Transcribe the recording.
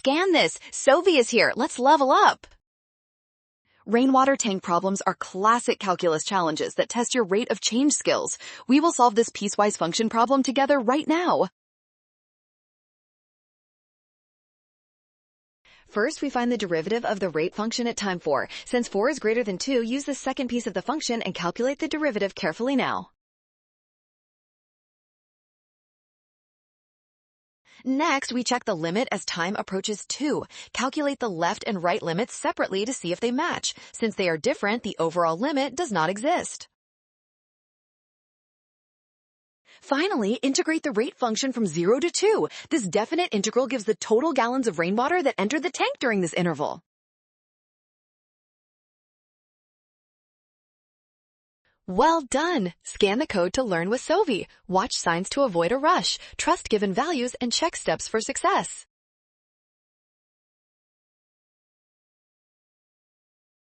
Scan this. Sovi is here. Let's level up. Rainwater tank problems are classic calculus challenges that test your rate of change skills. We will solve this piecewise function problem together right now. First, we find the derivative of the rate function at time 4. Since 4 is greater than 2, use the second piece of the function and calculate the derivative carefully now. Next, we check the limit as time approaches 2. Calculate the left and right limits separately to see if they match. Since they are different, the overall limit does not exist. Finally, integrate the rate function from 0 to 2. This definite integral gives the total gallons of rainwater that entered the tank during this interval. Well done! Scan the code to learn with Sovi. Watch signs to avoid a rush. Trust given values and check steps for success.